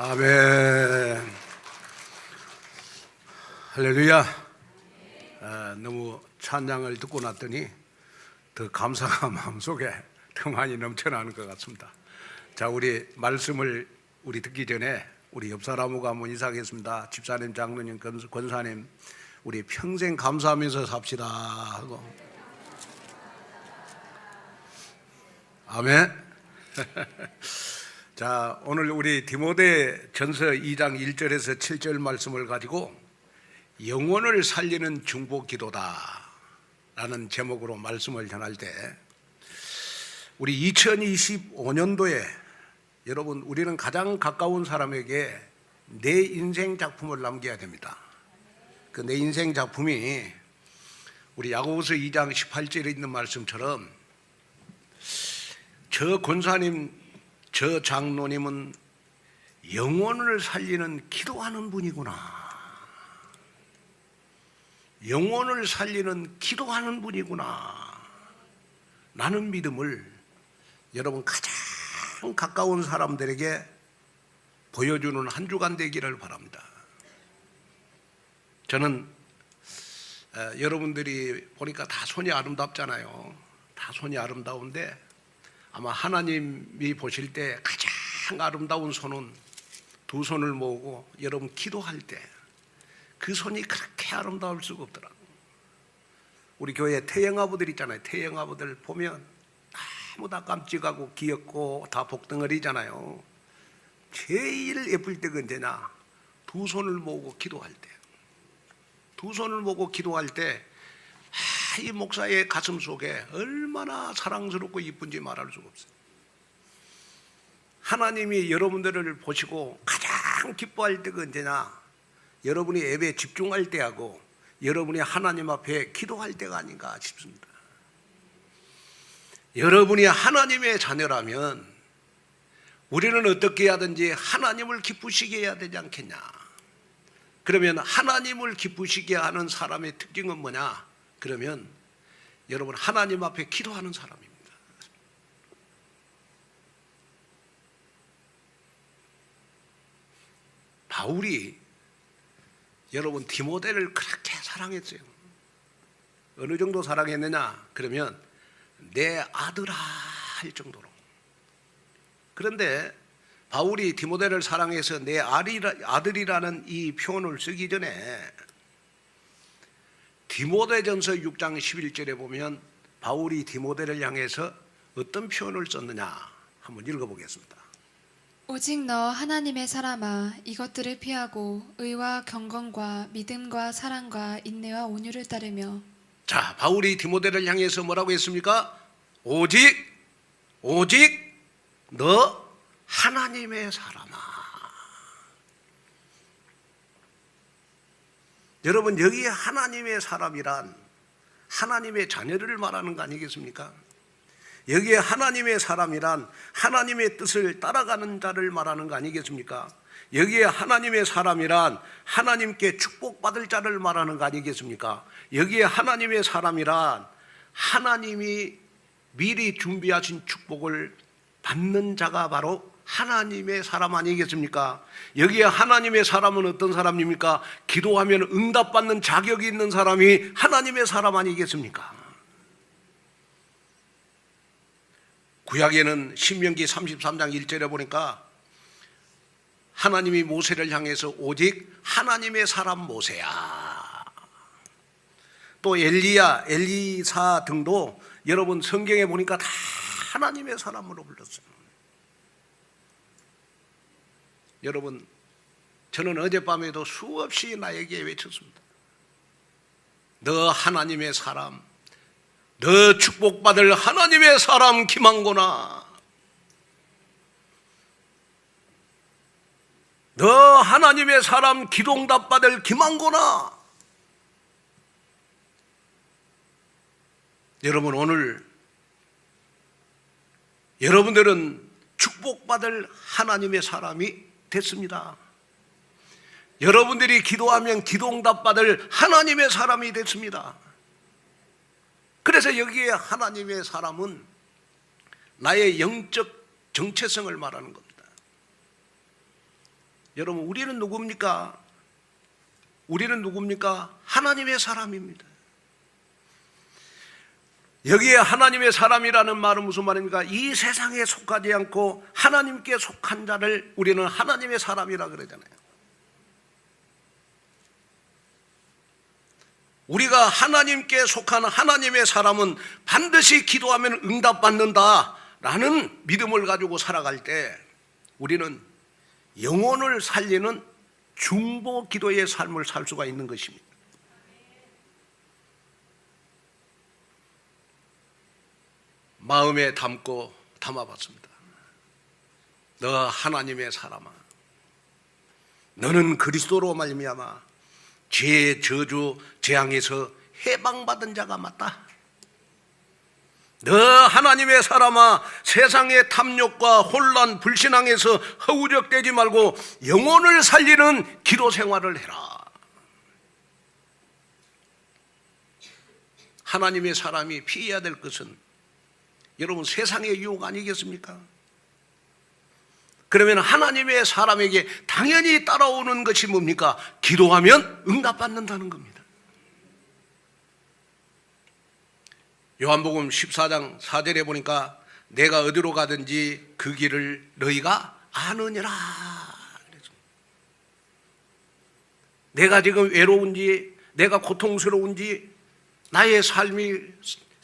아멘. 할렐루야. 너무 찬양을 듣고 났더니 더 감사가 마음속에 더 많이 넘쳐나는 것 같습니다. 자, 우리 말씀을 듣기 전에 우리 옆 사람하고 한번 인사하겠습니다. 집사님, 장로님, 권사님, 우리 평생 감사하면서 삽시다 하고. 아멘. 자, 오늘 우리 디모데전서 2장 1절에서 7절 말씀을 가지고 영혼을 살리는 중보기도다 라는 제목으로 말씀을 전할 때, 우리 2025년도에 여러분, 우리는 가장 가까운 사람에게 내 인생 작품을 남겨야 됩니다. 그 내 인생 작품이 우리 야고보서 2장 18절에 있는 말씀처럼, 저 권사님, 저 장로님은 영혼을 살리는 기도하는 분이구나, 영혼을 살리는 기도하는 분이구나 라는 믿음을 여러분 가장 가까운 사람들에게 보여주는 한 주간 되기를 바랍니다. 저는 여러분들이 보니까 다 손이 아름답잖아요. 다 손이 아름다운데 아마 하나님이 보실 때 가장 아름다운 손은 두 손을 모으고 여러분 기도할 때 그 손이 그렇게 아름다울 수가 없더라고요. 우리 교회 태영아부들 있잖아요. 태영아부들 보면 너무 다 깜찍하고 귀엽고 다 복덩어리잖아요. 제일 예쁠 때가 언제냐? 두 손을 모으고 기도할 때. 두 손을 모으고 기도할 때 이 목사의 가슴 속에 얼마나 사랑스럽고 이쁜지 말할 수가 없어요. 하나님이 여러분들을 보시고 가장 기뻐할 때가 언제냐? 여러분이 예배에 집중할 때하고 여러분이 하나님 앞에 기도할 때가 아닌가 싶습니다. 여러분이 하나님의 자녀라면 우리는 어떻게 하든지 하나님을 기쁘시게 해야 되지 않겠냐? 그러면 하나님을 기쁘시게 하는 사람의 특징은 뭐냐? 그러면 여러분, 하나님 앞에 기도하는 사람입니다. 바울이 여러분 디모데를 그렇게 사랑했어요. 어느 정도 사랑했느냐? 그러면 내 아들아 할 정도로. 그런데 바울이 디모데를 사랑해서 내 아들이라는 이 표현을 쓰기 전에 디모데전서 6장 11절에 보면 바울이 디모데를 향해서 어떤 표현을 썼느냐 한번 읽어보겠습니다. 오직 너 하나님의 사람아, 이것들을 피하고 의와 경건과 믿음과 사랑과 인내와 온유를 따르며. 자, 바울이 디모데를 향해서 뭐라고 했습니까? 오직 너 하나님의 사람아. 여러분, 여기에 하나님의 사람이란 하나님의 자녀를 말하는 거 아니겠습니까? 여기에 하나님의 사람이란 하나님의 뜻을 따라가는 자를 말하는 거 아니겠습니까? 여기에 하나님의 사람이란 하나님께 축복받을 자를 말하는 거 아니겠습니까? 여기에 하나님의 사람이란 하나님이 미리 준비하신 축복을 받는 자가 바로 하나님의 사람 아니겠습니까? 여기에 하나님의 사람은 어떤 사람입니까? 기도하면 응답받는 자격이 있는 사람이 하나님의 사람 아니겠습니까? 구약에는 신명기 33장 1절에 보니까 하나님이 모세를 향해서 오직 하나님의 사람 모세야. 또 엘리사 등도 여러분 성경에 보니까 다 하나님의 사람으로 불렀어요. 여러분, 저는 어젯밤에도 수없이 나에게 외쳤습니다. 너 하나님의 사람, 너 축복받을 하나님의 사람 김한고나, 너 하나님의 사람 기도응답 받을 김한고나. 여러분, 오늘 여러분들은 축복받을 하나님의 사람이 됐습니다. 여러분들이 기도하면 기도응답 받을 하나님의 사람이 됐습니다. 그래서 여기에 하나님의 사람은 나의 영적 정체성을 말하는 겁니다. 여러분, 우리는 누굽니까? 우리는 누굽니까? 하나님의 사람입니다. 여기에 하나님의 사람이라는 말은 무슨 말입니까? 이 세상에 속하지 않고 하나님께 속한 자를 우리는 하나님의 사람이라 그러잖아요. 우리가 하나님께 속한 하나님의 사람은 반드시 기도하면 응답받는다라는 믿음을 가지고 살아갈 때 우리는 영혼을 살리는 중보 기도의 삶을 살 수가 있는 것입니다. 마음에 담아봤습니다. 너 하나님의 사람아, 너는 그리스도로 말미암아 죄, 저주, 재앙에서 해방받은 자가 맞다. 너 하나님의 사람아, 세상의 탐욕과 혼란, 불신앙에서 허우적대지 말고 영혼을 살리는 기도 생활을 해라. 하나님의 사람이 피해야 될 것은 여러분 세상의 유혹 아니겠습니까? 그러면 하나님의 사람에게 당연히 따라오는 것이 뭡니까? 기도하면 응답받는다는 겁니다. 요한복음 14장 4절에 보니까 내가 어디로 가든지 그 길을 너희가 아느니라. 내가 지금 외로운지, 내가 고통스러운지, 나의 삶이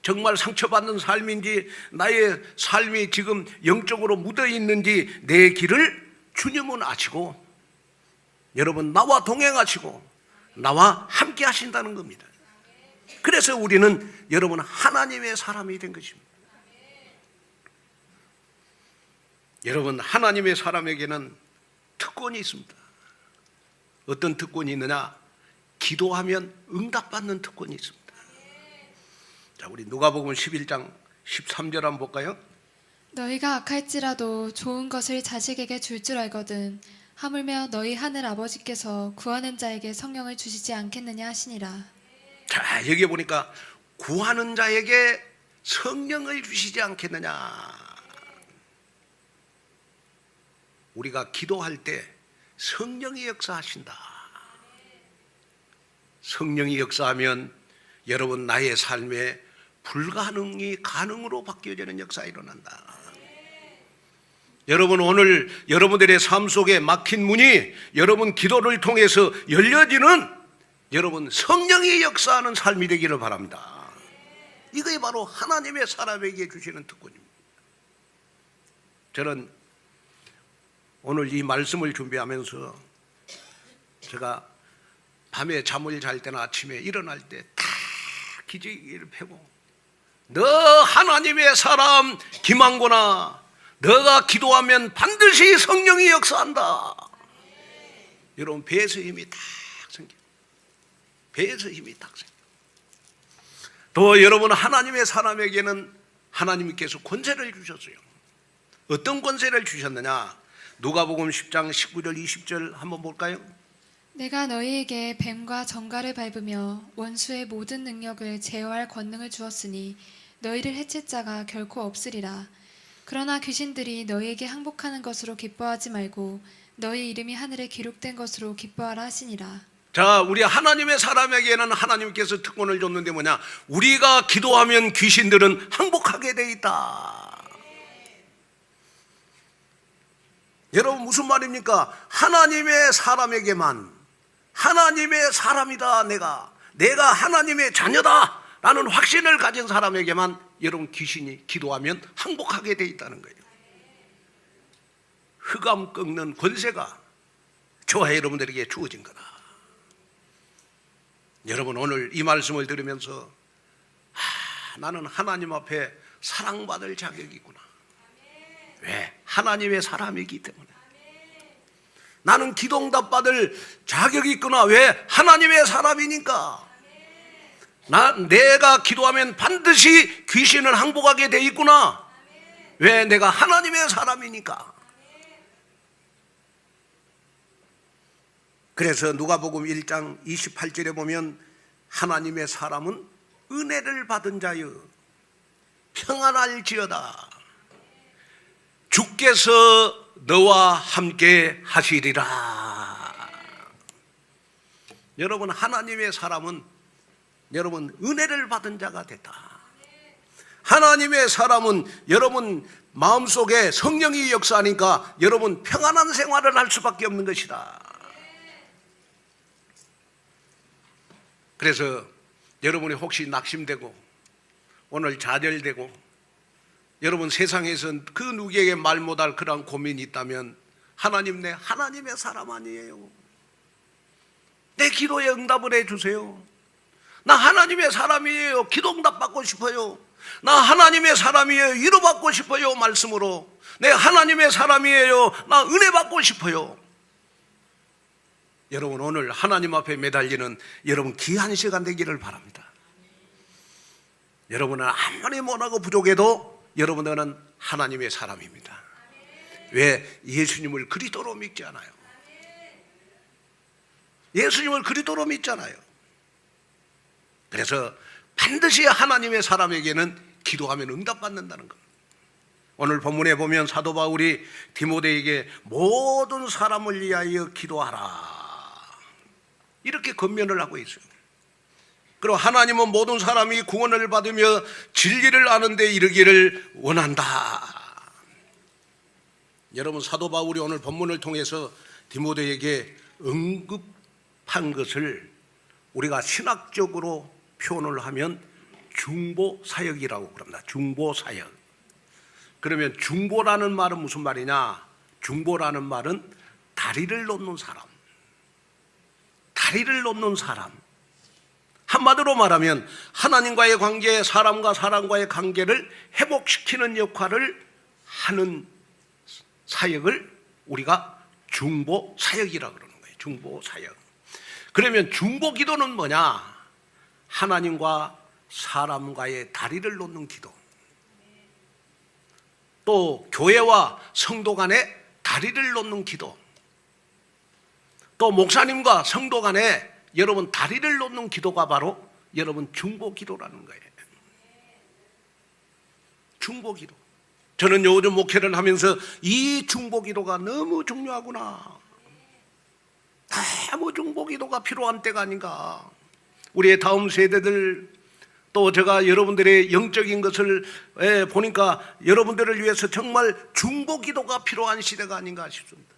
정말 상처받는 삶인지, 나의 삶이 지금 영적으로 묻어있는지 내 길을 주님은 아시고 여러분 나와 동행하시고 나와 함께 하신다는 겁니다. 그래서 우리는 여러분 하나님의 사람이 된 것입니다. 여러분 하나님의 사람에게는 특권이 있습니다. 어떤 특권이 있느냐? 기도하면 응답받는 특권이 있습니다. 자, 우리 누가복음 11장 13절 한번 볼까요? 너희가 악할지라도 좋은 것을 자식에게 줄 줄 알거든 하물며 너희 하늘 아버지께서 구하는 자에게 성령을 주시지 않겠느냐 하시니라. 자, 여기 보니까 구하는 자에게 성령을 주시지 않겠느냐. 우리가 기도할 때 성령이 역사하신다. 성령이 역사하면 여러분 나의 삶에 불가능이 가능으로 바뀌어지는 역사가 일어난다. 여러분 오늘 여러분들의 삶 속에 막힌 문이 여러분 기도를 통해서 열려지는 여러분 성령이 역사하는 삶이 되기를 바랍니다. 이것이 바로 하나님의 사람에게 주시는 특권입니다. 저는 오늘 이 말씀을 준비하면서 제가 밤에 잠을 잘 때나 아침에 일어날 때 다 기저귀를 펴고 너 하나님의 사람 김한곤아, 너가 기도하면 반드시 성령이 역사한다. 여러분 배에서 힘이 딱 생겨요. 배에서 힘이 딱 생겨요. 또 여러분 하나님의 사람에게는 하나님께서 권세를 주셨어요. 어떤 권세를 주셨느냐? 누가복음 10장 19절 20절 한번 볼까요? 내가 너희에게 뱀과 정갈을 밟으며 원수의 모든 능력을 제어할 권능을 주었으니 너희를 해칠 자가 결코 없으리라. 그러나 귀신들이 너희에게 항복하는 것으로 기뻐하지 말고 너희 이름이 하늘에 기록된 것으로 기뻐하라 하시니라. 자, 우리 하나님의 사람에게는 하나님께서 특권을 줬는데 뭐냐? 우리가 기도하면 귀신들은 항복하게 돼 있다. 여러분 무슨 말입니까? 하나님의 사람에게만, 하나님의 사람이다 내가 하나님의 자녀다 라는 확신을 가진 사람에게만 여러분 귀신이 기도하면 항복하게 돼 있다는 거예요. 흑암 꺾는 권세가 저와 여러분들에게 주어진 거다. 여러분 오늘 이 말씀을 들으면서 나는 하나님 앞에 사랑받을 자격이 있구나. 왜? 하나님의 사람이기 때문에. 나는 기도응답 받을 자격이 있구나. 왜? 하나님의 사람이니까. 내가 기도하면 반드시 귀신을 항복하게 돼 있구나. 왜? 내가 하나님의 사람이니까. 그래서 누가복음 1장 28절에 보면 하나님의 사람은 은혜를 받은 자여 평안할지어다. 주께서 너와 함께 하시리라. 여러분, 하나님의 사람은 여러분 은혜를 받은 자가 됐다. 하나님의 사람은 여러분 마음속에 성령이 역사하니까 여러분 평안한 생활을 할 수밖에 없는 것이다. 그래서 여러분이 혹시 낙심되고 오늘 좌절되고 여러분 세상에서 그 누구에게 말 못할 그런 고민이 있다면 하나님, 내 하나님의 사람 아니에요. 내 기도에 응답을 해주세요. 나 하나님의 사람이에요. 기도 응답 받고 싶어요. 나 하나님의 사람이에요. 위로받고 싶어요. 말씀으로. 내 하나님의 사람이에요. 나 은혜 받고 싶어요. 여러분, 오늘 하나님 앞에 매달리는 여러분 귀한 시간 되기를 바랍니다. 여러분은 아무리 못하고 부족해도 여러분들은 하나님의 사람입니다. 왜? 예수님을 그리스도로 믿지 않아요. 예수님을 그리스도로 믿잖아요. 그래서 반드시 하나님의 사람에게는 기도하면 응답받는다는 겁니다. 오늘 본문에 보면 사도 바울이 디모데에게 모든 사람을 위하여 기도하라 이렇게 권면을 하고 있어요. 그리고 하나님은 모든 사람이 구원을 받으며 진리를 아는 데 이르기를 원한다. 여러분, 사도 바울이 오늘 본문을 통해서 디모데에게 언급한 것을 우리가 신학적으로 표현을 하면 중보사역이라고 그럽니다. 중보사역. 그러면 중보라는 말은 무슨 말이냐? 중보라는 말은 다리를 놓는 사람. 다리를 놓는 사람. 한마디로 말하면 하나님과의 관계, 사람과 사람과의 관계를 회복시키는 역할을 하는 사역을 우리가 중보사역이라고 그러는 거예요. 중보사역. 그러면 중보기도는 뭐냐? 하나님과 사람과의 다리를 놓는 기도. 또 교회와 성도 간의 다리를 놓는 기도. 또 목사님과 성도 간에 여러분 다리를 놓는 기도가 바로 여러분 중보기도라는 거예요. 중보기도. 저는 요즘 목회를 하면서 이 중보기도가 너무 중요하구나. 너무 중보기도가 필요한 때가 아닌가. 우리의 다음 세대들, 또 제가 여러분들의 영적인 것을 보니까 여러분들을 위해서 정말 중보기도가 필요한 시대가 아닌가 싶습니다.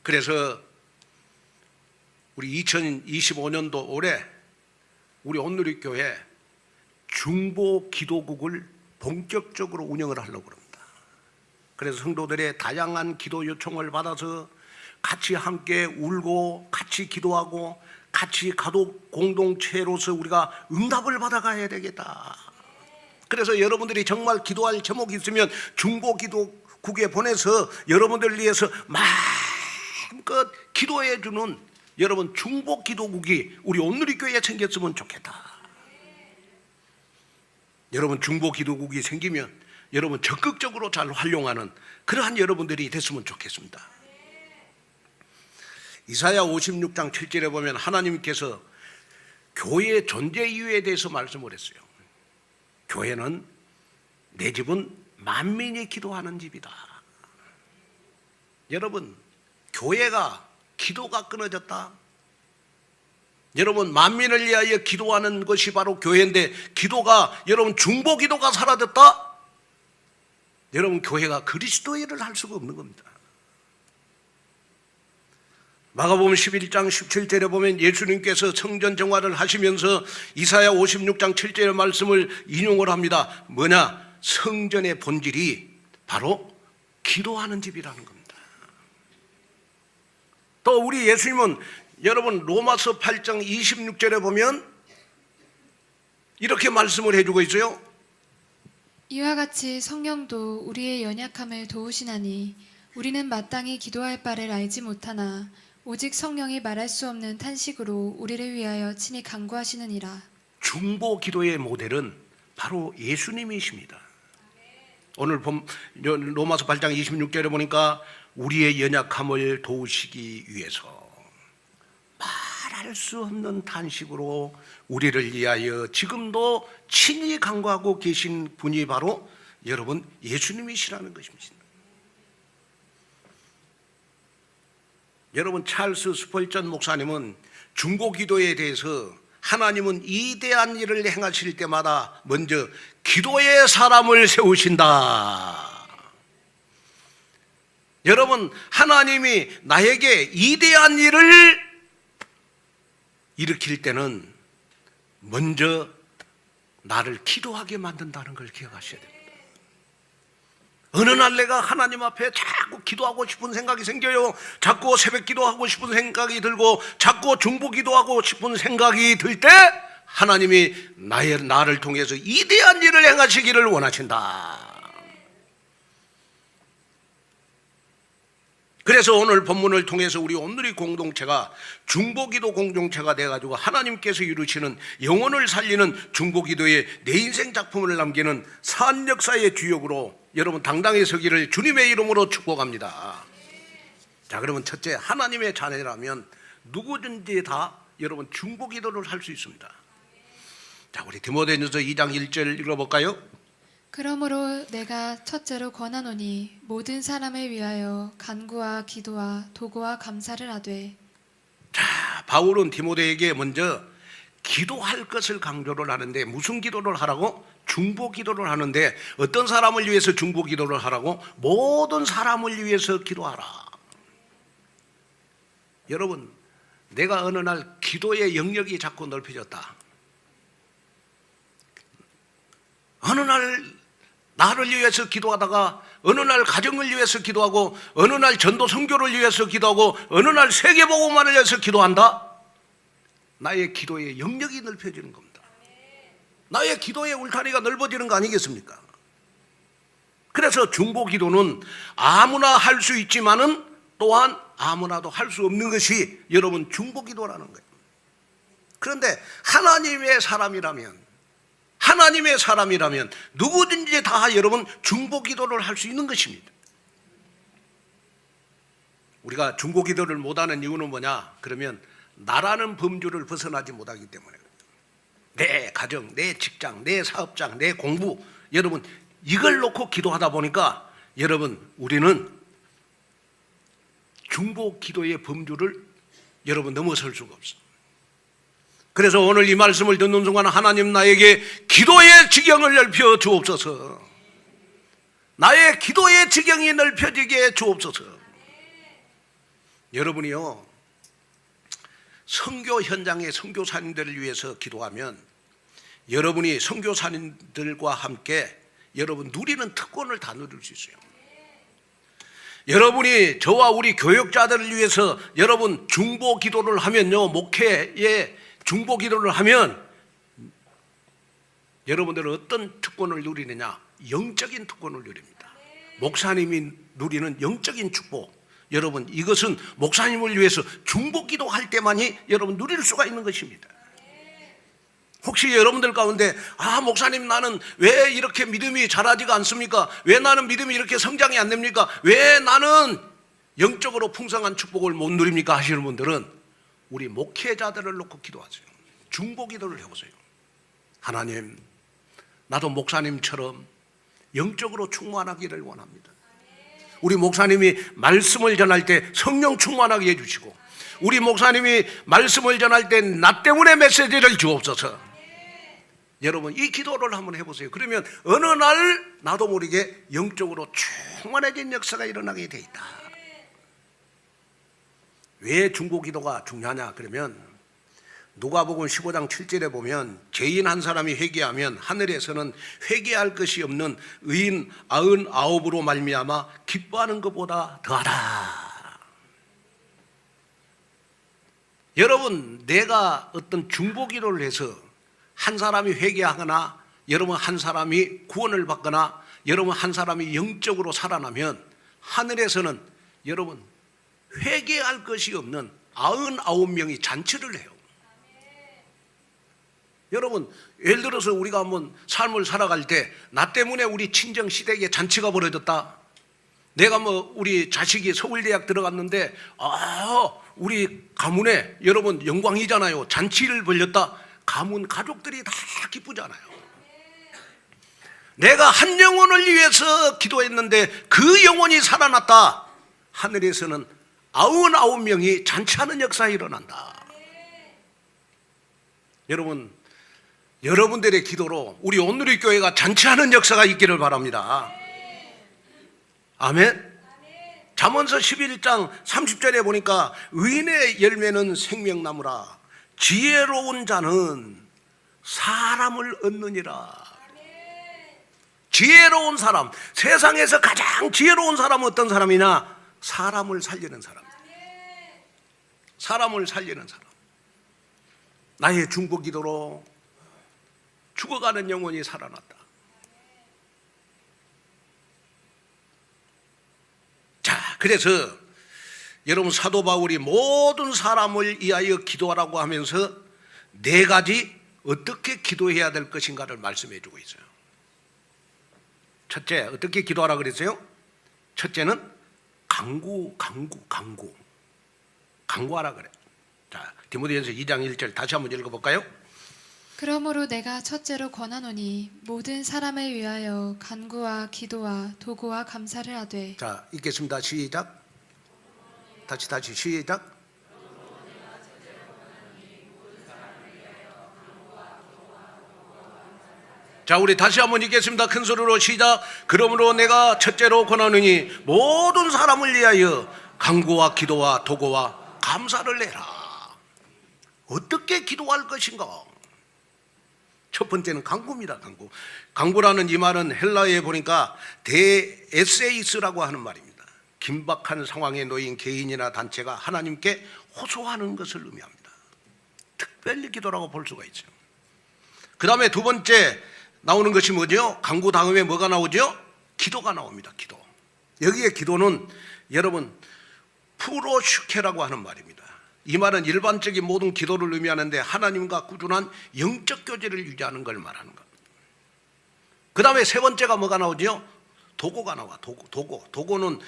그래서 우리 2025년도 올해 우리 온누리교회 중보기도국을 본격적으로 운영을 하려고 합니다. 그래서 성도들의 다양한 기도 요청을 받아서 같이 함께 울고 같이 기도하고 같이 가족 공동체로서 우리가 응답을 받아가야 되겠다. 그래서 여러분들이 정말 기도할 제목이 있으면 중보기도국에 보내서 여러분들을 위해서 마음껏 기도해 주는 여러분 중보기도국이 우리 온누리교회에 생겼으면 좋겠다. 여러분 중보기도국이 생기면 여러분 적극적으로 잘 활용하는 그러한 여러분들이 됐으면 좋겠습니다. 이사야 56장 7절에 보면 하나님께서 교회의 존재 이유에 대해서 말씀을 했어요. 교회는 내 집은 만민이 기도하는 집이다. 여러분, 교회가 기도가 끊어졌다. 여러분, 만민을 위하여 기도하는 것이 바로 교회인데 기도가 여러분 중보기도가 사라졌다? 여러분, 교회가 그리스도의 일을 할 수가 없는 겁니다. 마가복음 11장 17절에 보면 예수님께서 성전 정화를 하시면서 이사야 56장 7절의 말씀을 인용을 합니다. 뭐냐? 성전의 본질이 바로 기도하는 집이라는 겁니다. 또 우리 예수님은 여러분 로마서 8장 26절에 보면 이렇게 말씀을 해주고 있어요. 이와 같이 성령도 우리의 연약함을 도우시나니 우리는 마땅히 기도할 바를 알지 못하나 오직 성령이 말할 수 없는 탄식으로 우리를 위하여 친히 간구하시느니라. 중보 기도의 모델은 바로 예수님이십니다. 오늘 로마서 8장 26절에 보니까 우리의 연약함을 도우시기 위해서 말할 수 없는 탄식으로 우리를 위하여 지금도 친히 간구하고 계신 분이 바로 여러분 예수님이시라는 것입니다. 여러분, 찰스 스펄전 목사님은 중보기도에 대해서 하나님은 이대한 일을 행하실 때마다 먼저 기도의 사람을 세우신다. 여러분, 하나님이 나에게 이대한 일을 일으킬 때는 먼저 나를 기도하게 만든다는 걸 기억하셔야 됩니다. 어느 날 내가 하나님 앞에 자꾸 기도하고 싶은 생각이 생겨요. 자꾸 새벽 기도하고 싶은 생각이 들고 자꾸 중보 기도하고 싶은 생각이 들 때 하나님이 나를 통해서 이대한 일을 행하시기를 원하신다. 그래서 오늘 본문을 통해서 우리 오늘의 공동체가 중보기도 공동체가 돼가지고 하나님께서 이루시는 영혼을 살리는 중보기도의 내 인생 작품을 남기는 산 역사의 주역으로 여러분 당당히 서기를 주님의 이름으로 축복합니다. 자, 그러면 첫째, 하나님의 자녀라면 누구든지 다 여러분 중보기도를 할 수 있습니다. 자, 우리 디모데전서 2장 1절 읽어볼까요? 그러므로 내가 첫째로 권하노니 모든 사람을 위하여 간구와 기도와 도구와 감사를 하되. 자, 바울은 디모데에게 먼저 기도할 것을 강조를 하는데 무슨 기도를 하라고? 중보 기도를 하는데 어떤 사람을 위해서 중보 기도를 하라고? 모든 사람을 위해서 기도하라. 여러분, 내가 어느 날 기도의 영역이 자꾸 넓혀졌다. 어느 날 나를 위해서 기도하다가 어느 날 가정을 위해서 기도하고 어느 날 전도 선교를 위해서 기도하고 어느 날 세계복음만을 위해서 기도한다. 나의 기도의 영역이 넓혀지는 겁니다. 나의 기도의 울타리가 넓어지는 거 아니겠습니까? 그래서 중보기도는 아무나 할 수 있지만은 또한 아무나도 할 수 없는 것이 여러분 중보기도라는 거예요. 그런데 하나님의 사람이라면 누구든지 다 여러분 중보기도를 할 수 있는 것입니다. 우리가 중보기도를 못하는 이유는 뭐냐? 그러면 나라는 범주를 벗어나지 못하기 때문에 내 가정, 내 직장, 내 사업장, 내 공부 여러분 이걸 놓고 기도하다 보니까 여러분 우리는 중보기도의 범주를 여러분 넘어설 수가 없습니다. 그래서 오늘 이 말씀을 듣는 순간 하나님 나에게 기도의 지경을 넓혀 주옵소서. 나의 기도의 지경이 넓혀지게 해 주옵소서. 여러분이요, 선교 현장의 선교사님들을 위해서 기도하면 여러분이 선교사님들과 함께 여러분 누리는 특권을 다 누릴 수 있어요. 여러분이 저와 우리 교역자들을 위해서 여러분 중보 기도를 하면요, 목회에 중보 기도를 하면 여러분들은 어떤 특권을 누리느냐? 영적인 특권을 누립니다. 목사님이 누리는 영적인 축복, 여러분 이것은 목사님을 위해서 중보 기도할 때만이 여러분 누릴 수가 있는 것입니다. 혹시 여러분들 가운데 목사님 나는 왜 이렇게 믿음이 자라지가 않습니까? 왜 나는 믿음이 이렇게 성장이 안 됩니까? 왜 나는 영적으로 풍성한 축복을 못 누립니까? 하시는 분들은 우리 목회자들을 놓고 기도하세요. 중보 기도를 해보세요. 하나님, 나도 목사님처럼 영적으로 충만하기를 원합니다. 우리 목사님이 말씀을 전할 때 성령 충만하게 해주시고 우리 목사님이 말씀을 전할 때 나 때문에 메시지를 주옵소서. 여러분 이 기도를 한번 해보세요. 그러면 어느 날 나도 모르게 영적으로 충만해진 역사가 일어나게 돼 있다. 왜 중보 기도가 중요하냐? 그러면 누가복음 15장 7절에 보면 죄인 한 사람이 회개하면 하늘에서는 회개할 것이 없는 의인 99으로 말미암아 기뻐하는 것보다 더하다. 여러분 내가 어떤 중보 기도를 해서 한 사람이 회개하거나 여러분 한 사람이 구원을 받거나 여러분 한 사람이 영적으로 살아나면 하늘에서는 여러분 회개할 것이 없는 99명이 잔치를 해요. 여러분 예를 들어서 우리가 한번 삶을 살아갈 때 나 때문에 우리 친정 시댁에 잔치가 벌어졌다. 내가 우리 자식이 서울대학 들어갔는데 우리 가문에 여러분 영광이잖아요. 잔치를 벌였다. 가문 가족들이 다 기쁘잖아요. 내가 한 영혼을 위해서 기도했는데 그 영혼이 살아났다. 하늘에서는 99명이 잔치하는 역사가 일어난다. 여러분, 여러분들의 기도로 우리 온누리 교회가 잔치하는 역사가 있기를 바랍니다. 아멘. 잠언서 11장 30절에 보니까 의인의 열매는 생명나무라 지혜로운 자는 사람을 얻느니라. 지혜로운 사람, 세상에서 가장 지혜로운 사람은 어떤 사람이냐? 사람을 살리는 사람. 사람을 살리는 사람. 나의 중보 기도로 죽어가는 영혼이 살아났다. 자, 그래서 여러분, 사도 바울이 모든 사람을 위하여 기도하라고 하면서 4가지 어떻게 기도해야 될 것인가를 말씀해 주고 있어요. 첫째, 어떻게 기도하라 그랬어요? 첫째는 강구하라 그래. 자, 디모데전서 2장 1절 다시 한번 읽어볼까요? 그러므로 내가 첫째로 권하노니 모든 사람을 위하여 간구와 기도와 도구와 감사를 하되. 자, 읽겠습니다. 시작. 다시 시작. 자, 우리 다시 한번 읽겠습니다. 큰 소리로 시작. 그러므로 내가 첫째로 권하노니 모든 사람을 위하여 간구와 기도와 도구와 감사를 내라. 어떻게 기도할 것인가? 첫 번째는 간구입니다. 간구라는 이 말은 헬라어에 보니까 데에세이스라고 하는 말입니다. 긴박한 상황에 놓인 개인이나 단체가 하나님께 호소하는 것을 의미합니다. 특별히 기도라고 볼 수가 있죠. 그 다음에 두 번째 나오는 것이 뭐죠? 간구 다음에 뭐가 나오죠? 기도가 나옵니다. 기도. 여기에 기도는 여러분 프로슈케라고 하는 말입니다. 이 말은 일반적인 모든 기도를 의미하는데 하나님과 꾸준한 영적 교제를 유지하는 걸 말하는 겁니다. 그 다음에 세 번째가 뭐가 나오죠? 도구가 나와. 도구는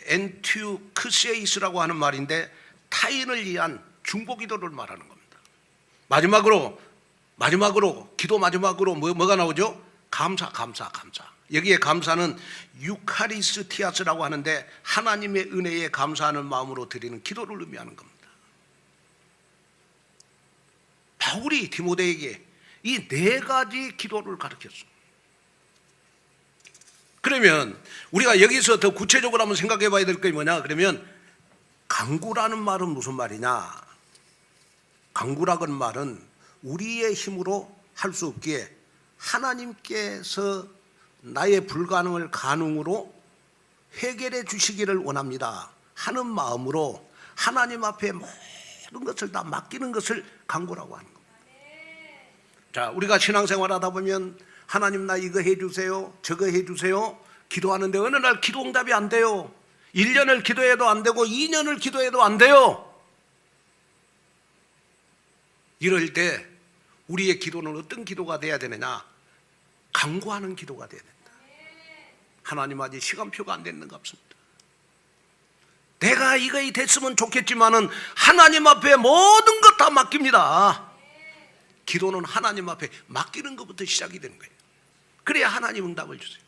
엔튜크세이스라고 하는 말인데 타인을 위한 중보 기도를 말하는 겁니다. 마지막으로 기도 마지막으로 뭐가 나오죠? 감사. 여기에 감사는 유카리스티아스라고 하는데 하나님의 은혜에 감사하는 마음으로 드리는 기도를 의미하는 겁니다. 바울이 디모데에게 이 4가지 기도를 가르쳤습니다. 그러면 우리가 여기서 더 구체적으로 한번 생각해 봐야 될 게 뭐냐? 그러면 간구라는 말은 무슨 말이냐? 간구라는 말은 우리의 힘으로 할 수 없기에 하나님께서 나의 불가능을 가능으로 해결해 주시기를 원합니다 하는 마음으로 하나님 앞에 모든 것을 다 맡기는 것을 간구라고 하는 겁니다. 자, 우리가 신앙생활 하다 보면 하나님 나 이거 해주세요, 저거 해주세요 기도하는데 어느 날 기도 응답이 안 돼요. 1년을 기도해도 안 되고 2년을 기도해도 안 돼요. 이럴 때 우리의 기도는 어떤 기도가 돼야 되느냐? 간구하는 기도가 돼야 된다. 하나님 아직 시간표가 안 됐는 것 같습니다. 내가 이거 됐으면 좋겠지만은 하나님 앞에 모든 것 다 맡깁니다. 기도는 하나님 앞에 맡기는 것부터 시작이 되는 거예요. 그래야 하나님 응답을 주세요.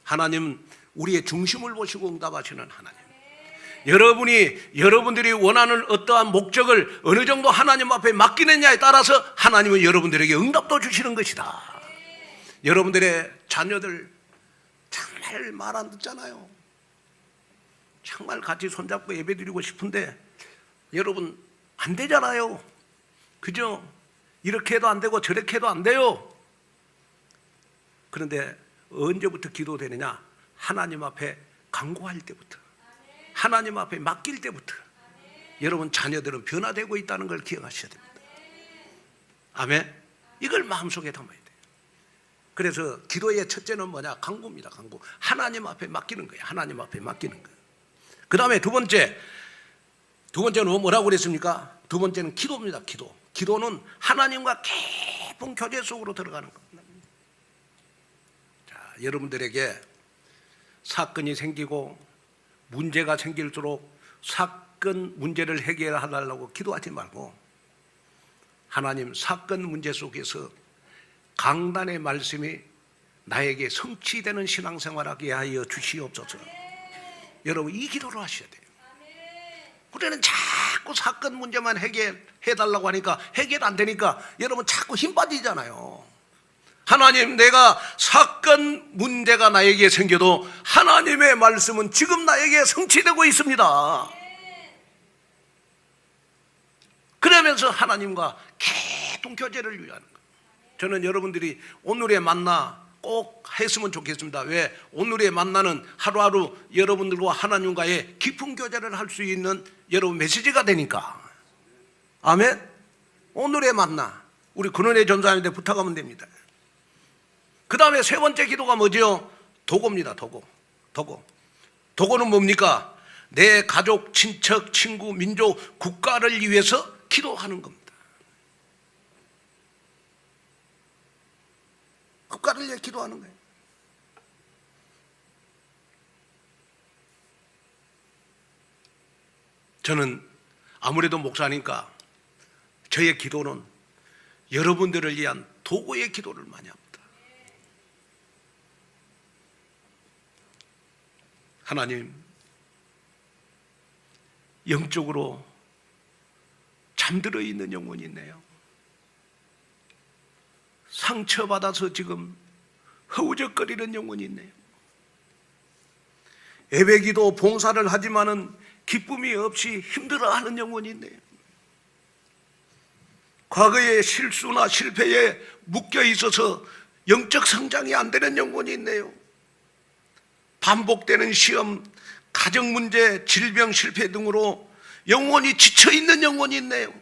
하나님 우리의 중심을 보시고 응답하시는 하나님. 여러분들이 원하는 어떠한 목적을 어느 정도 하나님 앞에 맡기느냐에 따라서 하나님은 여러분들에게 응답도 주시는 것이다. 여러분들의 자녀들 정말 말 안 듣잖아요. 정말 같이 손잡고 예배드리고 싶은데 여러분 안 되잖아요. 그죠? 이렇게 해도 안 되고 저렇게 해도 안 돼요. 그런데 언제부터 기도되느냐? 하나님 앞에 간구할 때부터, 하나님 앞에 맡길 때부터 여러분 자녀들은 변화되고 있다는 걸 기억하셔야 됩니다. 아멘. 이걸 마음속에 담아야 돼요. 그래서 기도의 첫째는 뭐냐? 간구입니다. 간구. 하나님 앞에 맡기는 거예요. 하나님 앞에 맡기는 거예요. 그 다음에 두 번째는 뭐라고 그랬습니까? 두 번째는 기도입니다. 기도는 하나님과 깊은 교제 속으로 들어가는 겁니다. 자, 여러분들에게 사건이 생기고 문제가 생길수록 사건 문제를 해결하려고 기도하지 말고 하나님 사건 문제 속에서 강단의 말씀이 나에게 성취되는 신앙생활하게 하여 주시옵소서. 여러분 이 기도를 하셔야 돼요. 우리는 자꾸 사건 문제만 해결해달라고 하니까 해결 안 되니까 여러분 자꾸 힘 빠지잖아요. 하나님, 내가 사건 문제가 나에게 생겨도 하나님의 말씀은 지금 나에게 성취되고 있습니다. 그러면서 하나님과 계속 교제를 유지하는 거예요. 저는 여러분들이 오늘의 만나 꼭 했으면 좋겠습니다. 왜? 오늘의 만나는 하루하루 여러분들과 하나님과의 깊은 교제를 할 수 있는 여러분 메시지가 되니까. 아멘. 오늘의 만나 우리 근원의 전사님한테 부탁하면 됩니다. 그 다음에 세 번째 기도가 뭐죠? 도고입니다. 도고는 뭡니까? 내 가족, 친척, 친구, 민족, 국가를 위해서 기도하는 겁니다. 국가를 위해 기도하는 거예요. 저는 아무래도 목사니까 저의 기도는 여러분들을 위한 도구의 기도를 많이 합니다. 하나님, 영적으로 잠들어 있는 영혼이 있네요. 상처받아서 지금 허우적거리는 영혼이 있네요. 예배기도 봉사를 하지만은 기쁨이 없이 힘들어하는 영혼이 있네요. 과거의 실수나 실패에 묶여 있어서 영적 성장이 안 되는 영혼이 있네요. 반복되는 시험, 가정 문제, 질병, 실패 등으로 영혼이 지쳐있는 영혼이 있네요.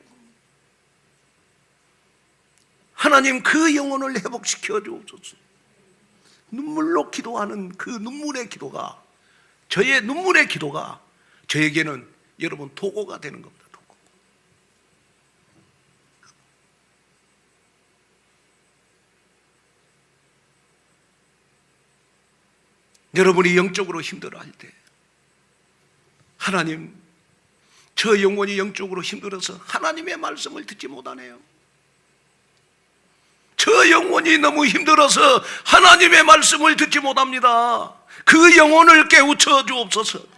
하나님, 그 영혼을 회복시켜 주옵소서. 눈물로 기도하는 그 눈물의 기도가, 저의 눈물의 기도가 저에게는 여러분 도구가 되는 겁니다. 도구. 여러분이 영적으로 힘들어할 때 하나님, 저 영혼이 영적으로 힘들어서 하나님의 말씀을 듣지 못하네요. 저 영혼이 너무 힘들어서 하나님의 말씀을 듣지 못합니다. 그 영혼을 깨우쳐 주옵소서.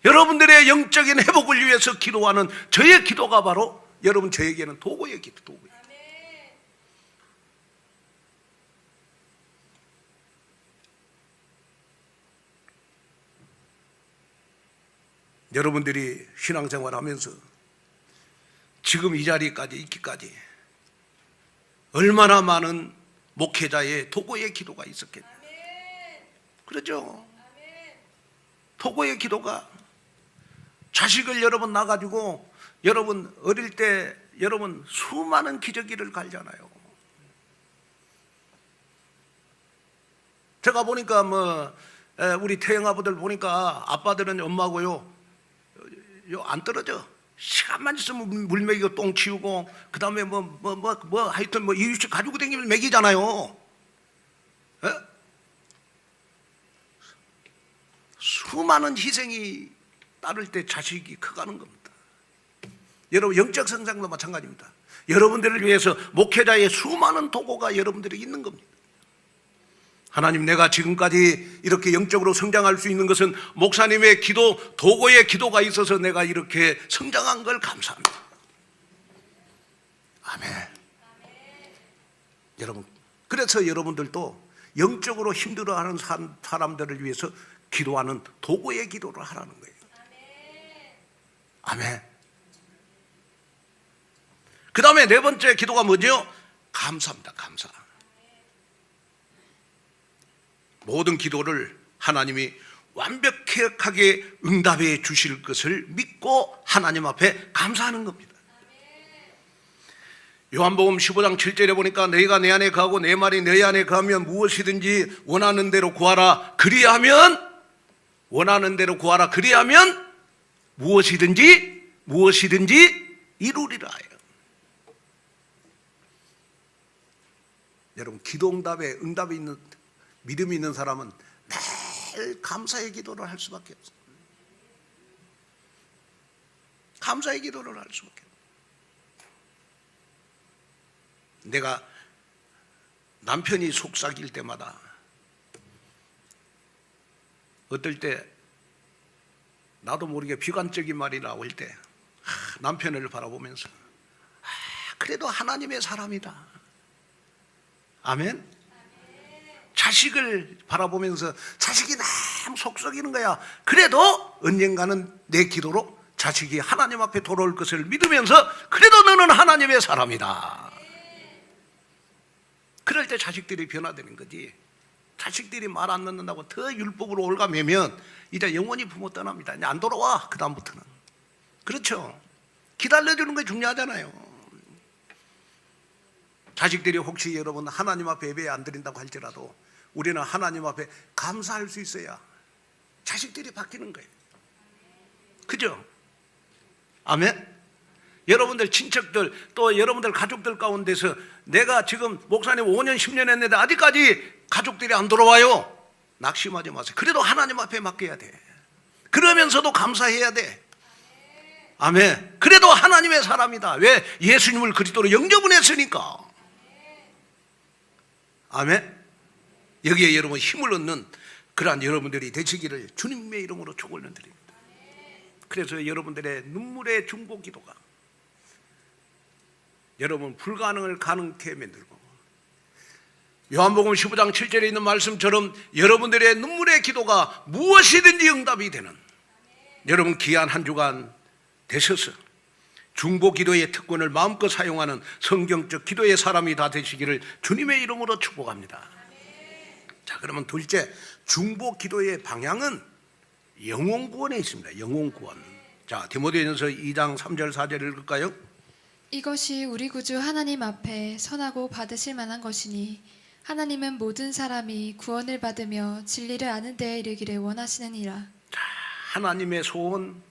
여러분들의 영적인 회복을 위해서 기도하는 저의 기도가 바로 여러분 저에게는 도구의 기도, 도구예요. 여러분들이 신앙생활 하면서 지금 이 자리까지 있기까지 얼마나 많은 목회자의 도구의 기도가 있었겠냐. 그렇죠? 도구의 기도가 자식을 여러분 낳아가지고 여러분 어릴 때 여러분 수많은 기저귀를 갈잖아요. 제가 보니까 우리 태영 아버들 보니까 아빠들은 엄마고요 안 떨어져. 시간만 있으면 물 먹이고 똥 치우고 그 다음에 하여튼 이유식 가지고 다니면 먹이잖아요. 에? 수많은 희생이 따를 때 자식이 커가는 겁니다. 여러분 영적 성장도 마찬가지입니다. 여러분들을 위해서 목회자의 수많은 도구가 여러분들이 있는 겁니다. 하나님, 내가 지금까지 이렇게 영적으로 성장할 수 있는 것은 목사님의 기도, 도구의 기도가 있어서 내가 이렇게 성장한 걸 감사합니다. 아멘. 여러분, 그래서 여러분들도 영적으로 힘들어하는 사람들을 위해서 기도하는 도구의 기도를 하라는 거예요. 아멘. 그 다음에 네 번째 기도가 뭐죠? 감사입니다. 감사. 모든 기도를 하나님이 완벽하게 응답해 주실 것을 믿고 하나님 앞에 감사하는 겁니다. 요한복음 15장 7절에 보니까 너희가 내 안에 거하고 내 말이 너희 안에 거하면 무엇이든지 원하는 대로 구하라. 그리하면 원하는 대로 구하라. 그리하면 무엇이든지 이루리라 해요. 여러분, 기도 응답이 있는 믿음이 있는 사람은 매일 감사의 기도를 할 수밖에 없어요. 감사의 기도를 할 수밖에 없어요. 내가 남편이 속삭일 때마다 어떨 때 나도 모르게 비관적인 말이 나올 때 남편을 바라보면서 그래도 하나님의 사람이다. 아멘. 자식을 바라보면서 자식이 너무 속 썩이는 거야. 그래도 언젠가는 내 기도로 자식이 하나님 앞에 돌아올 것을 믿으면서 그래도 너는 하나님의 사람이다. 그럴 때 자식들이 변화되는 거지. 자식들이 말 안 듣는다고 더 율법으로 올가매면 이제 영원히 부모 떠납니다. 이제 안 돌아와. 그 다음부터는. 그렇죠. 기다려주는 게 중요하잖아요. 자식들이 혹시 여러분 하나님 앞에 예배 안 드린다고 할지라도 우리는 하나님 앞에 감사할 수 있어야 자식들이 바뀌는 거예요. 그죠? 아멘? 여러분들 친척들 또 여러분들 가족들 가운데서 내가 지금 목사님 5년 10년 했는데 아직까지 가족들이 안 돌아와요. 낙심하지 마세요. 그래도 하나님 앞에 맡겨야 돼. 그러면서도 감사해야 돼. 아멘. 그래도 하나님의 사람이다. 왜? 예수님을 그리스도로 영접을 했으니까. 아멘. 여기에 여러분 힘을 얻는 그러한 여러분들이 되시기를 주님의 이름으로 축원을 드립니다. 그래서 여러분들의 눈물의 중보 기도가 여러분 불가능을 가능케 만들고 요한복음 15장 7절에 있는 말씀처럼 여러분들의 눈물의 기도가 무엇이든지 응답이 되는 여러분 귀한 한 주간 되셔서 중보 기도의 특권을 마음껏 사용하는 성경적 기도의 사람이 다 되시기를 주님의 이름으로 축복합니다. 자, 그러면 둘째, 중보 기도의 방향은 영혼 구원에 있습니다. 영혼 구원. 자, 디모데전서 2장 3절 4절 읽을까요? 이것이 우리 구주 하나님 앞에 선하고 받으실 만한 것이니 하나님은 모든 사람이 구원을 받으며 진리를 아는 데에 이르기를 원하시느니라. 자, 하나님의 소원,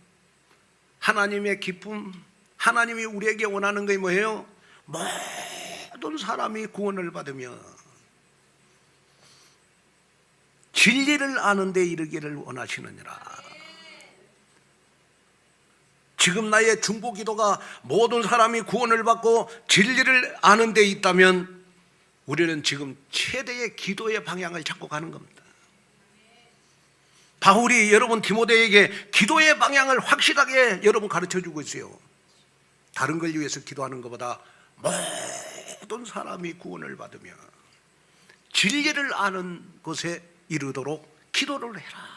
하나님의 기쁨, 하나님이 우리에게 원하는 게 뭐예요? 모든 사람이 구원을 받으며 진리를 아는 데 이르기를 원하시느니라. 지금 나의 중보 기도가 모든 사람이 구원을 받고 진리를 아는 데 있다면 우리는 지금 최대의 기도의 방향을 잡고 가는 겁니다. 바울이 여러분 디모데에게 기도의 방향을 확실하게 여러분 가르쳐주고 있어요. 다른 걸 위해서 기도하는 것보다 모든 사람이 구원을 받으며 진리를 아는 것에 이르도록 기도를 해라.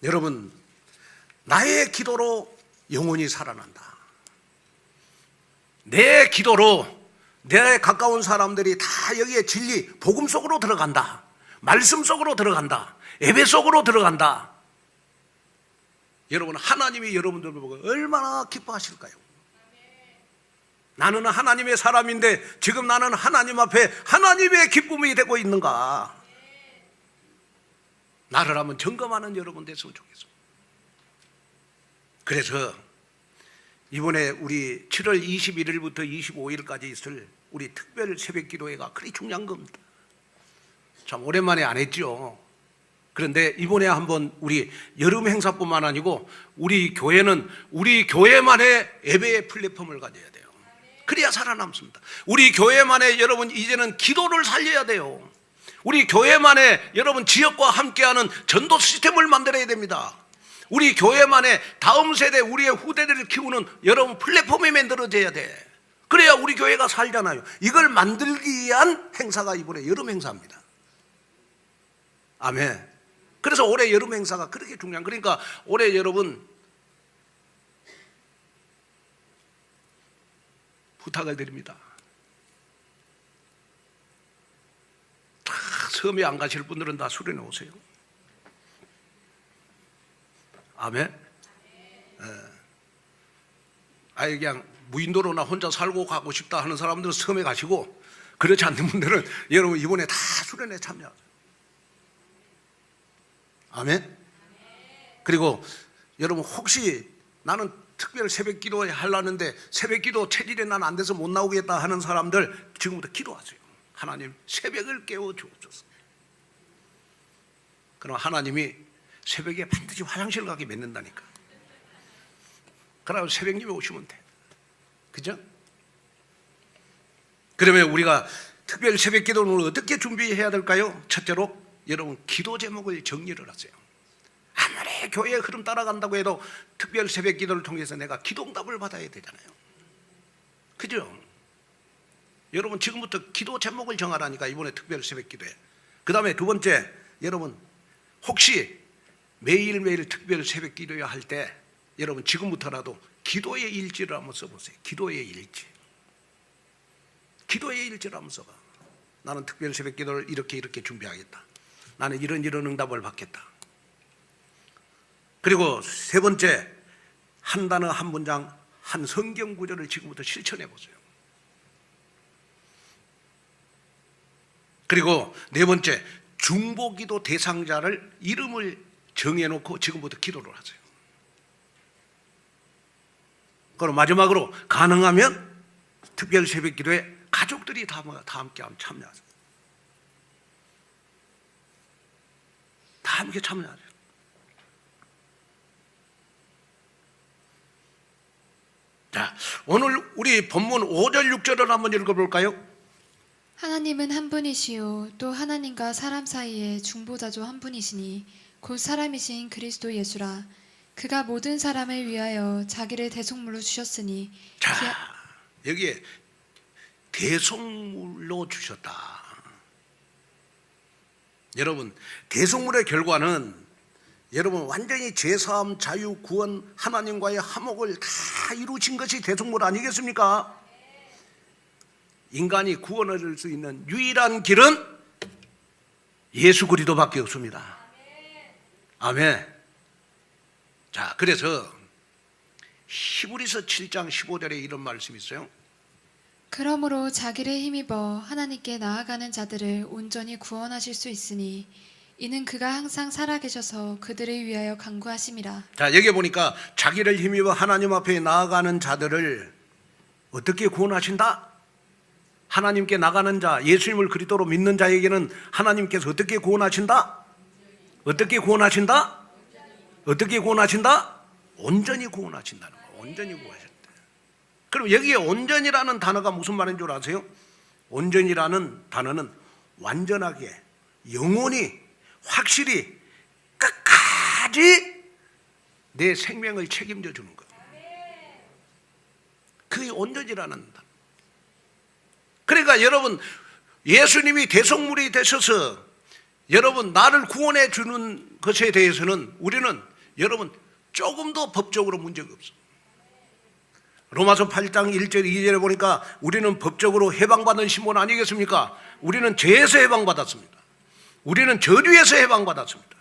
여러분, 나의 기도로 영혼이 살아난다. 내 기도로 내 가까운 사람들이 다 여기에 진리, 복음 속으로 들어간다. 말씀 속으로 들어간다. 예배 속으로 들어간다. 여러분, 하나님이 여러분들을 보고 얼마나 기뻐하실까요? 나는 하나님의 사람인데 지금 나는 하나님 앞에 하나님의 기쁨이 되고 있는가? 나를 한번 점검하는 여러분 됐으면 좋겠습니다. 그래서 이번에 우리 7월 21일부터 25일까지 있을 우리 특별 새벽 기도회가 그리 중요한 겁니다. 참 오랜만에 안 했죠. 그런데 이번에 한번 우리 여름 행사뿐만 아니고 우리 교회는 우리 교회만의 예배의 플랫폼을 가져야 돼요. 그래야 살아남습니다. 우리 교회만의 여러분 이제는 기도를 살려야 돼요. 우리 교회만의 여러분 지역과 함께하는 전도 시스템을 만들어야 됩니다. 우리 교회만의 다음 세대 우리의 후대들을 키우는 여러분 플랫폼이 만들어져야 돼. 그래야 우리 교회가 살잖아요. 이걸 만들기 위한 행사가 이번에 여름 행사입니다. 아멘. 그래서 올해 여름 행사가 그렇게 중요한, 그러니까 올해 여러분 부탁을 드립니다. 다 섬에 안 가실 분들은 다 수련회 오세요. 아멘. 아예 그냥 무인도로나 혼자 살고 가고 싶다 하는 사람들은 섬에 가시고, 그렇지 않는 분들은 여러분 이번에 다 수련회 참여하세요. 아멘. 그리고 여러분 혹시 나는 특별 새벽 기도에 하려는데 새벽 기도 체질에 난 안 돼서 못 나오겠다 하는 사람들 지금부터 기도하세요. 하나님 새벽을 깨워 주옵소서. 그럼 하나님이 새벽에 반드시 화장실 가게 맺는다니까. 그러면 새벽님이 오시면 돼. 그죠? 그러면 우리가 특별 새벽 기도를 어떻게 준비해야 될까요? 첫째로 여러분 기도 제목을 정리를 하세요. 아무리 교회의 흐름 따라간다고 해도 특별 새벽 기도를 통해서 내가 기도응답을 받아야 되잖아요. 그죠? 여러분 지금부터 기도 제목을 정하라니까, 이번에 특별 새벽 기도에. 그 다음에 두 번째, 여러분 혹시 매일매일 특별 새벽 기도야 할 때 여러분 지금부터라도 기도의 일지를 한번 써보세요. 기도의 일지. 기도의 일지를 한번 써봐. 나는 특별 새벽 기도를 이렇게 준비하겠다. 나는 이런 응답을 받겠다. 그리고 세 번째, 한 단어 한 문장 한 성경 구절을 지금부터 실천해 보세요. 그리고 네 번째, 중보기도 대상자를 이름을 정해놓고 지금부터 기도를 하세요. 그리고 마지막으로 가능하면 특별 새벽 기도에 가족들이 다 함께 참여하세요. 다 함께 참여하세요. 자, 오늘 우리 본문 5절 6절을 한번 읽어볼까요? 하나님은 한 분이시요 또 하나님과 사람 사이에 중보자조 한 분이시니 곧 사람이신 그리스도 예수라. 그가 모든 사람을 위하여 자기를 대속물로 주셨으니. 자, 여기에 대속물로 주셨다. 여러분, 대속물의 결과는 여러분 완전히 죄사함, 자유, 구원, 하나님과의 화목을 다 이루신 것이 대속물 아니겠습니까? 인간이 구원을 얻을 수 있는 유일한 길은 예수 그리스도밖에 없습니다. 아멘. 자, 그래서 히브리서 7장 15절에 이런 말씀이 있어요. 그러므로 자기를 힘입어 하나님께 나아가는 자들을 온전히 구원하실 수 있으니 이는 그가 항상 살아계셔서 그들을 위하여 간구하심이라. 자, 여기 보니까 자기를 힘입어 하나님 앞에 나아가는 자들을 어떻게 구원하신다? 하나님께 나가는 자, 예수님을 그리스도로 믿는 자에게는 하나님께서 어떻게 구원하신다? 어떻게 구원하신다? 어떻게 구원하신다? 온전히 구원하신다는 거예요. 온전히 구원하신다. 그럼 여기에 온전이라는 단어가 무슨 말인 줄 아세요? 온전이라는 단어는 완전하게, 영원히, 확실히, 끝까지 내 생명을 책임져 주는 거예요. 그게 온전이라는 단어. 그러니까 여러분, 예수님이 대속물이 되셔서 여러분 나를 구원해 주는 것에 대해서는 우리는 여러분 조금도 법적으로 문제가 없어요. 로마서 8장 1절 2절에 보니까 우리는 법적으로 해방받은 신분 아니겠습니까? 우리는 죄에서 해방받았습니다. 우리는 저주에서 해방받았습니다.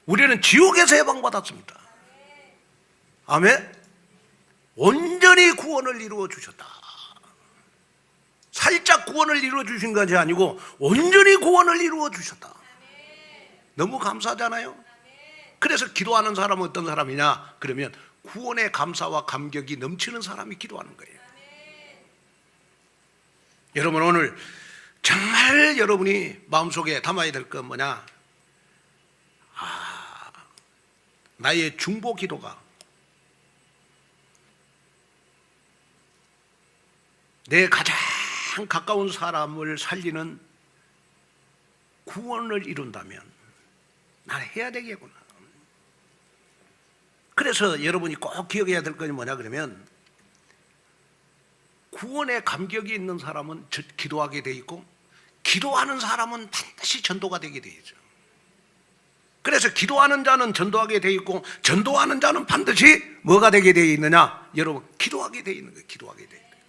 우리는 지옥에서 해방받았습니다. 아멘. 온전히 구원을 이루어 주셨다. 살짝 구원을 이루어 주신 것이 아니고 온전히 구원을 이루어 주셨다. 너무 감사하잖아요. 그래서 기도하는 사람은 어떤 사람이냐? 그러면 구원의 감사와 감격이 넘치는 사람이 기도하는 거예요. 여러분, 오늘 정말 여러분이 마음속에 담아야 될 건 뭐냐? 나의 중보 기도가 내 가장 가까운 사람을 살리는 구원을 이룬다면 난 해야 되겠구나. 그래서 여러분이 꼭 기억해야 될 것이 뭐냐 그러면 구원의 감격이 있는 사람은 기도하게 돼 있고 기도하는 사람은 반드시 전도가 되게 돼 있죠. 그래서 기도하는 자는 전도하게 돼 있고 전도하는 자는 반드시 뭐가 되게 돼 있느냐? 여러분, 기도하게 돼 있는 거예요. 기도하게 돼 있는 거예요.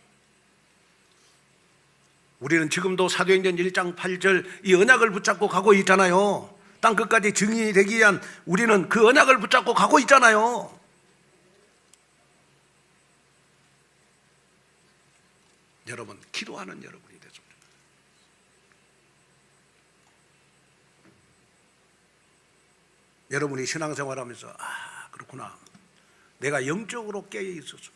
우리는 지금도 사도행전 1장 8절 이 언약을 붙잡고 가고 있잖아요. 땅 끝까지 증인이 되기 위한 우리는 그 언약을 붙잡고 가고 있잖아요. 여러분, 기도하는 여러분이 됐습니다. 여러분이 신앙생활하면서 그렇구나, 내가 영적으로 깨어 있어서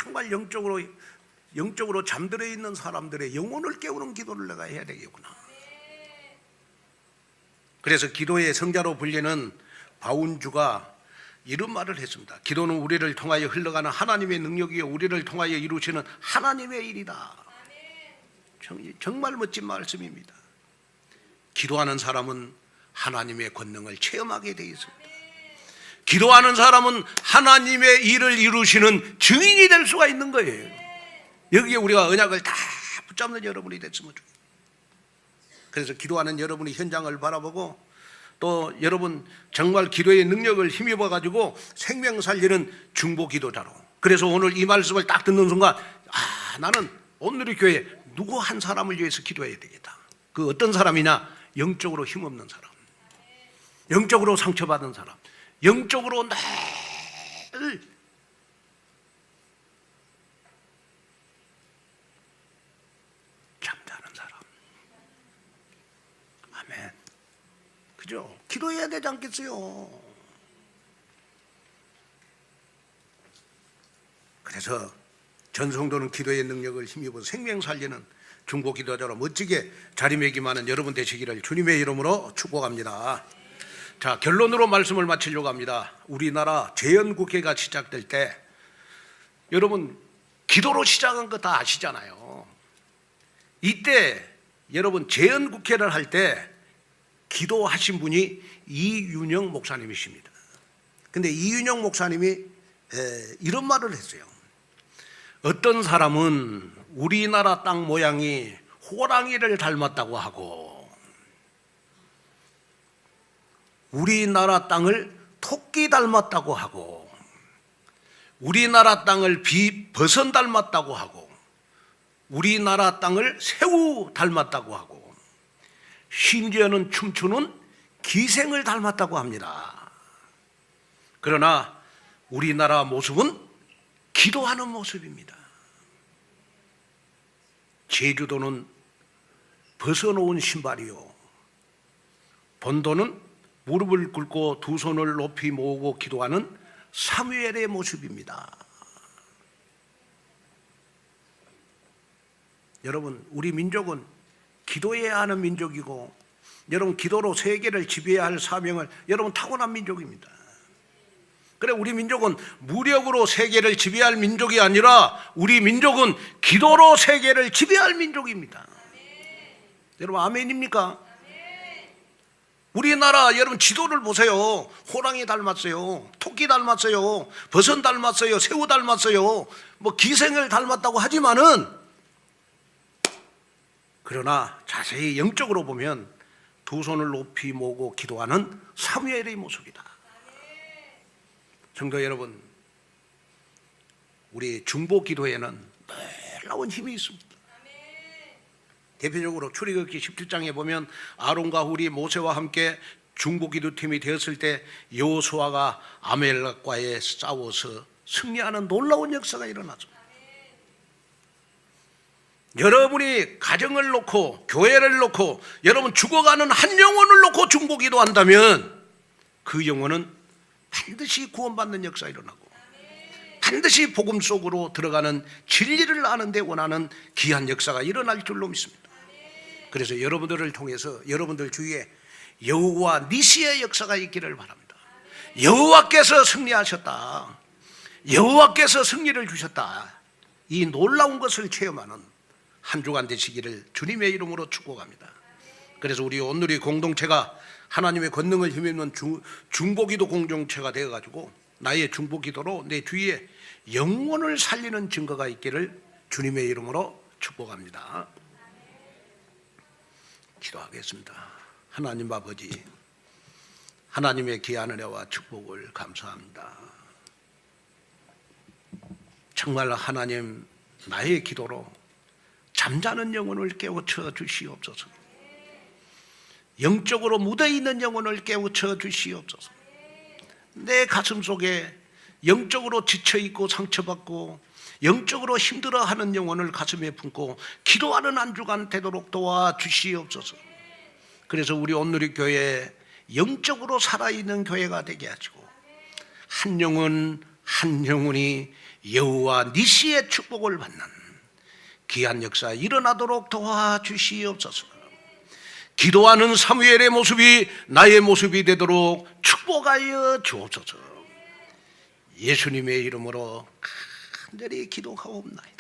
정말 영적으로 잠들어 있는 사람들의 영혼을 깨우는 기도를 내가 해야 되겠구나. 그래서 기도의 성자로 불리는 바운주가 이런 말을 했습니다. 기도는 우리를 통하여 흘러가는 하나님의 능력이요 우리를 통하여 이루시는 하나님의 일이다. 정말 멋진 말씀입니다. 기도하는 사람은 하나님의 권능을 체험하게 되어 있습니다. 기도하는 사람은 하나님의 일을 이루시는 증인이 될 수가 있는 거예요. 여기에 우리가 언약을 다 붙잡는 여러분이 됐으면 좋겠어요. 그래서 기도하는 여러분이 현장을 바라보고 또 여러분 정말 기도의 능력을 힘입어 가지고 생명 살리는 중보 기도자로, 그래서 오늘 이 말씀을 딱 듣는 순간 나는 오늘의 교회 누구 한 사람을 위해서 기도해야 되겠다. 그 어떤 사람이냐? 영적으로 힘없는 사람, 영적으로 상처받은 사람, 영적으로 늘 잠자는 사람. 아멘. 그죠? 기도해야 되지 않겠어요? 그래서 전 성도는 기도의 능력을 힘입어 생명 살리는 중보 기도자로 멋지게 자리매김하는 여러분 되시기를 주님의 이름으로 축복합니다. 자, 결론으로 말씀을 마치려고 합니다. 우리나라 재헌국회가 시작될 때 여러분 기도로 시작한 거 다 아시잖아요. 이때 여러분 재헌국회를 할 때 기도하신 분이 이윤영 목사님이십니다. 근데 이윤영 목사님이 이런 말을 했어요. 어떤 사람은 우리나라 땅 모양이 호랑이를 닮았다고 하고 우리나라 땅을 토끼 닮았다고 하고 우리나라 땅을 버선 닮았다고 하고 우리나라 땅을 새우 닮았다고 하고 심지어는 춤추는 기생을 닮았다고 합니다. 그러나 우리나라 모습은 기도하는 모습입니다. 제주도는 벗어놓은 신발이요, 본도는 무릎을 꿇고 두 손을 높이 모으고 기도하는 사무엘의 모습입니다. 여러분, 우리 민족은 기도해야 하는 민족이고 여러분 기도로 세계를 지배해야 할 사명을 여러분 타고난 민족입니다. 그래, 우리 민족은 무력으로 세계를 지배할 민족이 아니라 우리 민족은 기도로 세계를 지배할 민족입니다. 여러분 아멘입니까? 우리나라 여러분 지도를 보세요. 호랑이 닮았어요, 토끼 닮았어요, 버선 닮았어요, 새우 닮았어요, 뭐 기생을 닮았다고 하지만은 그러나 자세히 영적으로 보면 두 손을 높이 모으고 기도하는 사무엘의 모습이다. 성도 여러분, 우리 중보 기도에는 놀라운 힘이 있습니다. 대표적으로 출애굽기 17장에 보면 아론과 훌이 모세와 함께 중보 기도팀이 되었을 때 여호수아가 아말렉과의 싸워서 승리하는 놀라운 역사가 일어났습니다. 여러분이 가정을 놓고 교회를 놓고 여러분 죽어가는 한 영혼을 놓고 중보 기도한다면 그 영혼은 반드시 구원받는 역사가 일어나고 반드시 복음 속으로 들어가는 진리를 아는 데 원하는 귀한 역사가 일어날 줄로 믿습니다. 그래서 여러분들을 통해서 여러분들 주위에 여호와 니시의 역사가 있기를 바랍니다. 여호와께서 승리하셨다, 여호와께서 승리를 주셨다, 이 놀라운 것을 체험하는 한 주간 되시기를 주님의 이름으로 축복합니다. 그래서 우리 오늘의 공동체가 하나님의 권능을 힘입는 중보기도 공동체가 되어가지고 나의 중보기도로 내 주위에 영혼을 살리는 증거가 있기를 주님의 이름으로 축복합니다. 기도하겠습니다. 하나님 아버지, 하나님의 귀한 은혜와 축복을 감사합니다. 정말 하나님, 나의 기도로 잠자는 영혼을 깨우쳐 주시옵소서. 영적으로 묻어있는 영혼을 깨우쳐 주시옵소서. 내 가슴 속에 영적으로 지쳐있고 상처받고 영적으로 힘들어하는 영혼을 가슴에 품고 기도하는 한 주간 되도록 도와주시옵소서. 그래서 우리 오늘의 교회 영적으로 살아있는 교회가 되게 하시고 한 영혼 한 영혼이 여호와 니시의 축복을 받는 귀한 역사 일어나도록 도와주시옵소서. 기도하는 사무엘의 모습이 나의 모습이 되도록 축복하여 주옵소서. 예수님의 이름으로 간절히 기도하옵나이다.